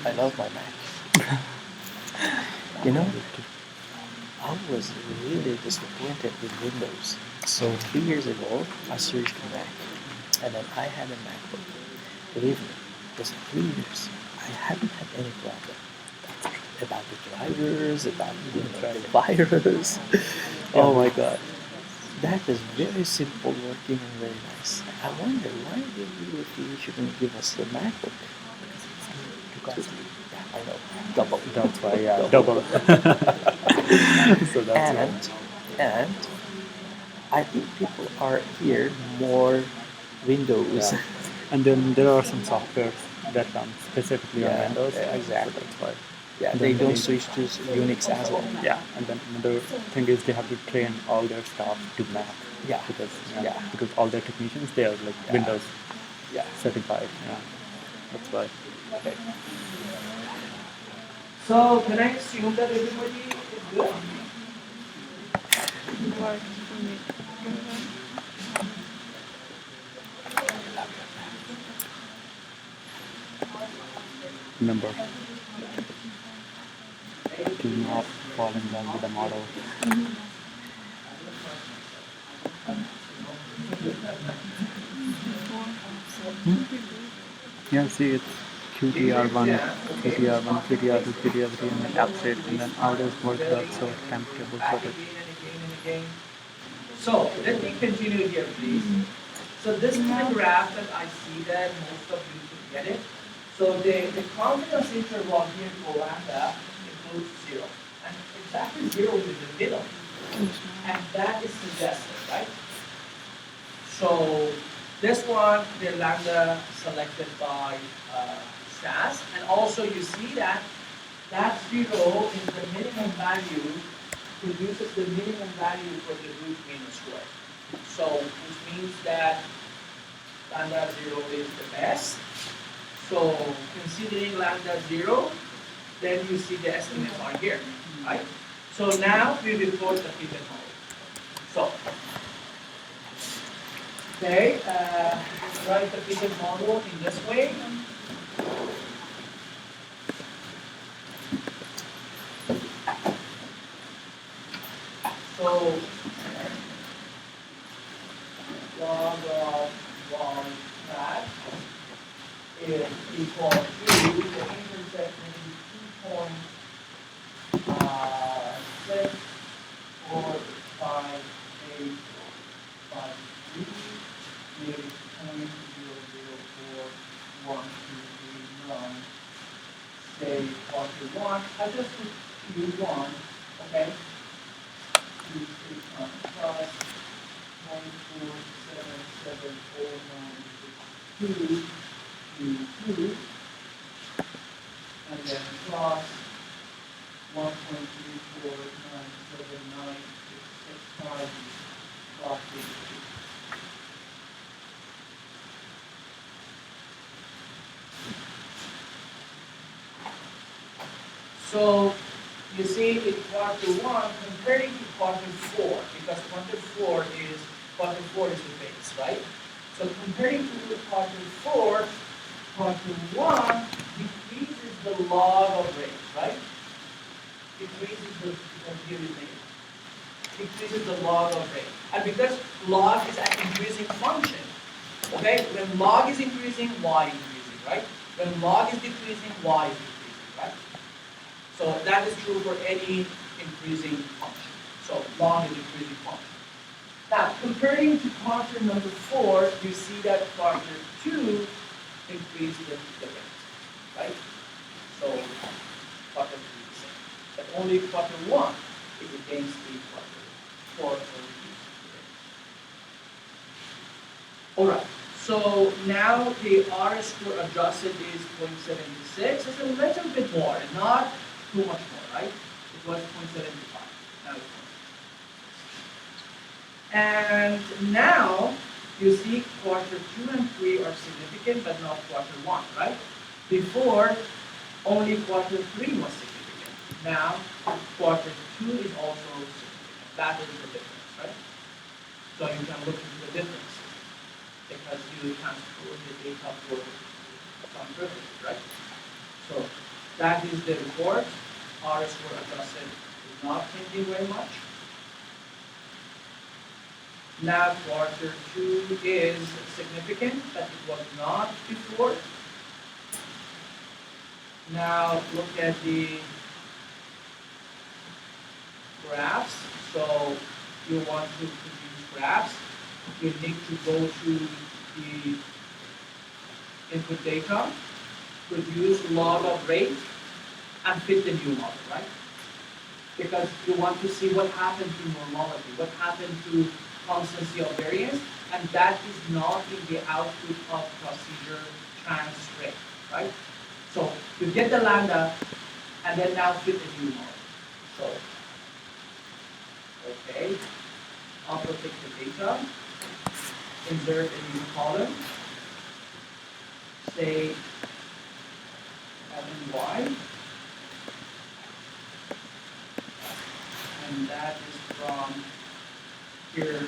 I love my Mac. You know, I was really disappointed with Windows. So 3 years ago, I switched to Mac, and then I had a MacBook. Believe me, just 3 years, I haven't had any problem about the drivers, about the virus. Oh my God, that is very simple working and very nice. I wonder why they really shouldn't give us the MacBook. Yeah, I know. Double. That's why, yeah, double. So that's And I think people are here more Windows. yeah. And then there are some softwares that run specifically on Yeah, Windows. yeah, exactly. So that's why. Yeah, And they then don't switch to Unix as well. Yeah, and then another thing is they have to train all their staff to Mac. Yeah. Because all their technicians, they are like Yeah. Windows Yeah. certified. Yeah, that's why. Okay. So can I assume that everybody is good? Remember, do not fall in love with the model. Yeah, see, it's QTR1, QTR1, QTR2, QTR3, and then upstate, and then all those work out so temp table Back sort of. again and again and again. So let me continue here, please. So this is the graph that I see that most of you should get it. So the confidence interval here for lambda includes 0. And exactly 0 is in the middle. And that is suggested, right? So this one, the lambda selected by SAS. And also you see that that 0 is the minimum value, produces the minimum value for the root mean square. So which means that lambda 0 is the best. So considering lambda 0, then you see the estimates are here, right? So now we report the fitted model. So, okay, write the fitted model in this way. So, log of 1 track is equal to the intersection 2.6, 4, 5, 8, 5, 3, is 0.0041, 2, 3, 9, say, quarter 1. I just put Q1, okay? 2, 6, 9, plus 1, 0.347709222, and then plus 1.3497965 plus 82. So you see in quarter one, comparing to quarter four, because quarter four is the base, right? So comparing to quarter four, quarter one decreases the log of rate, right? Decreases the, because here is negative. Decreases the log of rate. And because log is an increasing function, okay? When log is increasing, y increasing, right? When log is decreasing, y is decreasing, right? So that is true for any increasing function. So log is increasing function. Now, comparing to quarter number four, you see that quarter two increased the rate, right? So quarter two is the same. But only quarter one is against the quarter four, so reduced the rate. All right. So now the R square adjusted is 0.76. It's a little bit more, not too much more, right? It was 0.75. Now it's 0.76. And now you see quarter 2 and 3 are significant, but not quarter 1, right? Before, only quarter 3 was significant. Now, quarter 2 is also significant. That is the difference, right? So you can look into the difference because you transfer the data for some purposes, right? So that is the report. R square adjusted is not changing very much. Now quarter 2 is significant, but it was not before. Now look at the graphs. So you want to produce graphs. You need to go to the input data, produce log of rate, and fit the new model, right? Because you want to see what happened to normality, what happened to constancy of variance, and that is not in the output of procedure trans rate, right? So you get the lambda, and then now fit the new model. So, okay, also take the data, insert a new column, say y, and that is from here to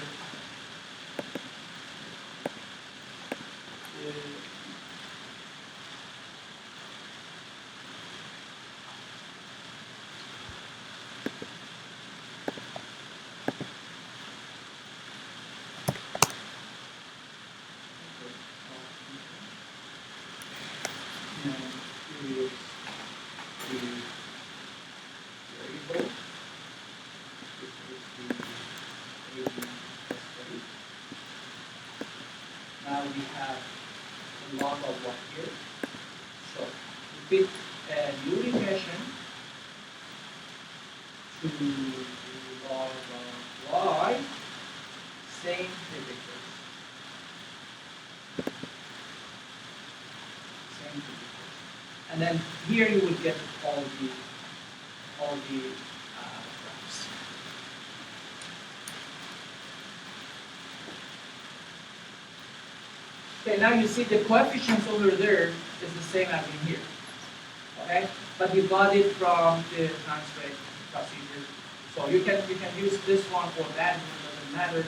now we have a log of what here. So with a new regression to the log of y, same predictors. Same predictors. And then here you would get all the graphs. Okay, now you see the coefficients over there is the same as in here. Okay? But you got it from the transfer procedure. So you can use this one or that one, doesn't matter.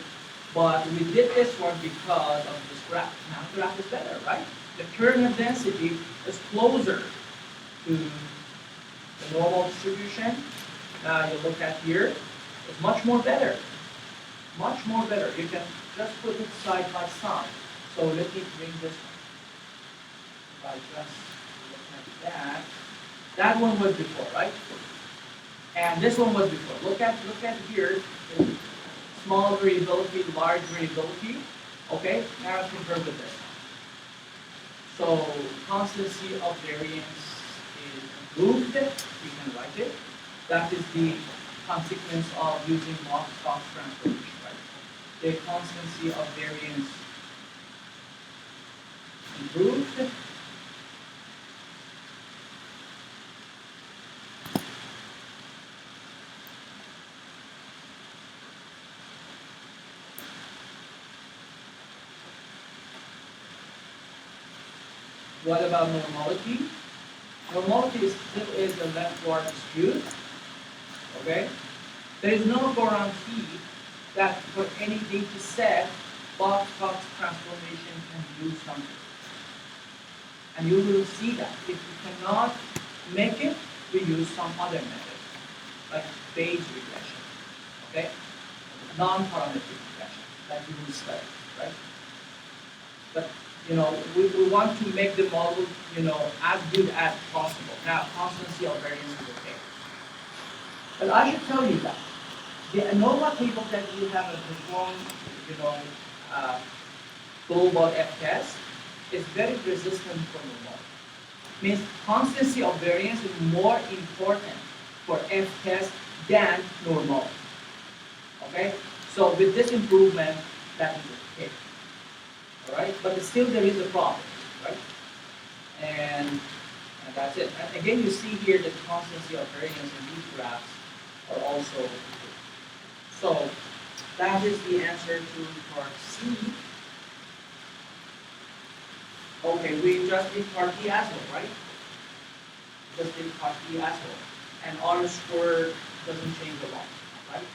But we did this one because of this graph. Now the graph is better, right? The kernel density is closer to the normal distribution. Now you look at here, it's much more better. Much more better. You can just put it side by side. So let me bring this one. If I just look at that one was before, right? And this one was before. Look at here, small variability, large variability. Okay, now compare with this one. So constancy of variance is improved. You can write it. That is the consequence of using Fox transformation, right? the constancy of variance improved. What about normality? Normality still is a leftward dispute. Okay? There is no guarantee that for any data set, box-box transformation can do something. And you will see that. If you cannot make it, we use some other method, like Bayes regression. Okay? Non-parametric regression that you will study, right? But we want to make the model, as good as possible. Now, constancy of variance is okay. But I should tell you that the ANOVA table that you have performed, global F-test is very resistant for normal. Means constancy of variance is more important for F-test than normal. Okay? So with this improvement, that is okay. All right, but still there is a problem, right? And that's it. And again, you see here the constancy of variance in these graphs are also improved. So that is the answer to part C. Okay, we just did part D as well, right? Just did part D as well. And R square doesn't change a lot, right?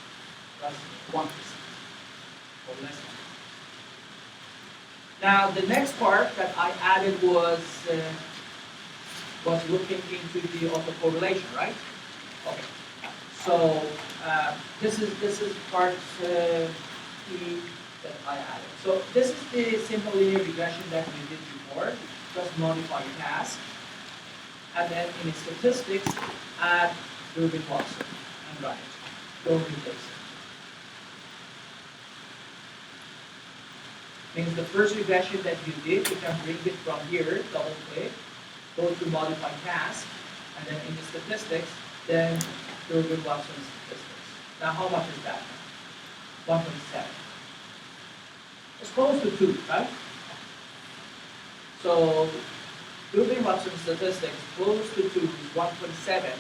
That's 1% or less than. Now, the next part that I added was looking into the autocorrelation, right? Okay. So this is part E that I added. So this is the simple linear regression that we did before. Just modify task, and then in statistics, add Rubin-Watson and run it. Don't replace it. Means the first regression that you did, you can bring it from here, double click, go to modify task, and then in the statistics, then Rubin-Watson statistics. Now how much is that? 1.7. It's close to 2, right? So Rubin-Watson statistics close to 2 is 1.7.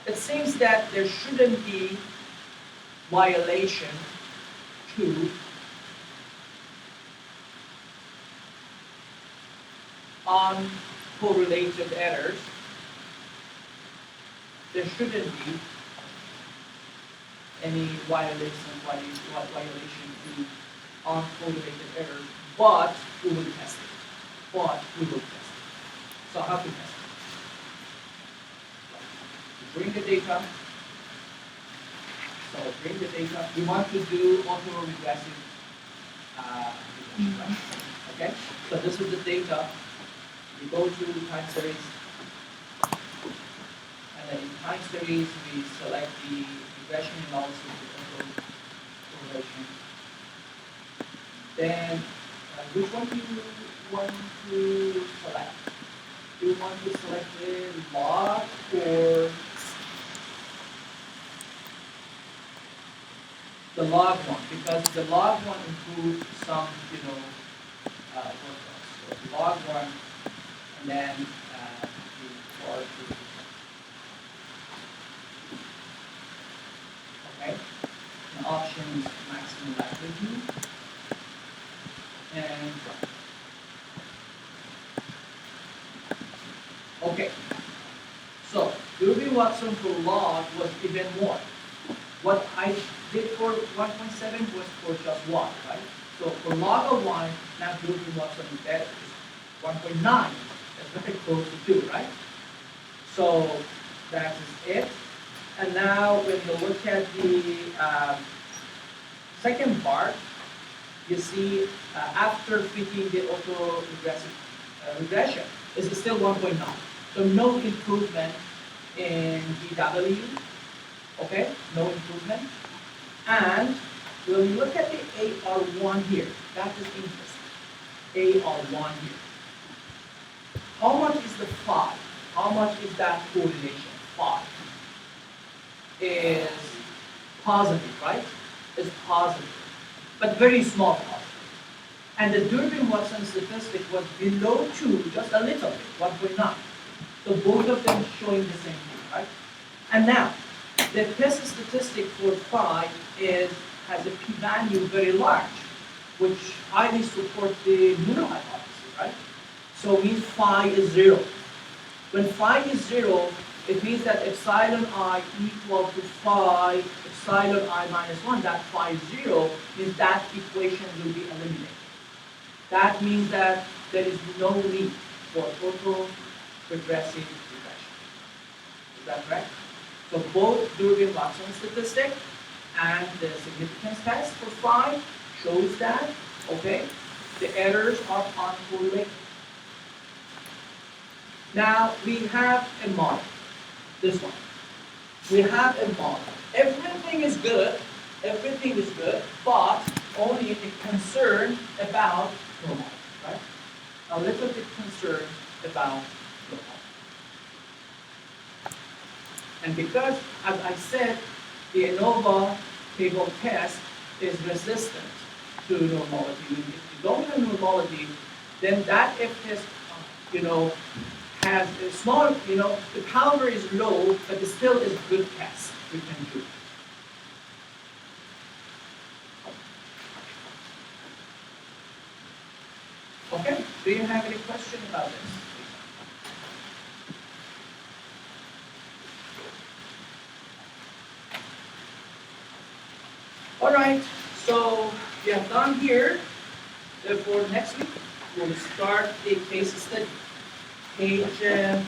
It seems that there shouldn't be violation to uncorrelated errors. There shouldn't be any violation to uncorrelated errors, but we will test it. So how to test it? Bring the data. So bring the data. We want to do autoregressive regression, right? Okay? So this is the data. We go to time series. And then in time series, we select the regression analysis with autocorrelation. Then, which one do you want to select? Do you want to select the log or the log one? Because the log one includes some, workouts. So the log one, and then the log two. Okay? And options maximum likelihood. And okay. So Rubin-Watson for log was even more. What I did for 1.7 was for just 1, right? So for log of 1, now Rubin-Watson is better. 1.9, that's very close to 2, right? So that is it. And now when you look at the second part, you see after fitting the auto-regressive regression, it's still 1.9. So no improvement in DW. Okay, no improvement. And when you look at the AR1 here, that is interesting. AR1 here. How much is the phi? How much is that correlation? Phi is positive, right? It's positive, but very small positive. And the Durbin-Watson statistic was below 2, just a little bit, 1.9. So both of them showing the same thing, right? And now, the test statistic for phi has a p-value very large, which highly supports the null hypothesis, right? So it means phi is 0. When phi is 0, it means that epsilon I equal to phi epsilon I minus 1, that phi is 0, means that equation will be eliminated. That means that there is no need for total regressive regression. Is that correct? So both Durbin-Watson statistic and the significance test for phi shows that, okay, the errors are uncorrelated. Now we have a model, this one. We have a model. Everything is good, but only a concern about normality, right? A little bit concerned about normality. And because, as I said, the ANOVA table test is resistant to normality. If you don't have normality, then that F-test, has a small, the power is low, but it still is a good test we can do. Okay, do you have any question about this? All right, so we are done here. Therefore, next week we'll start a case study. Page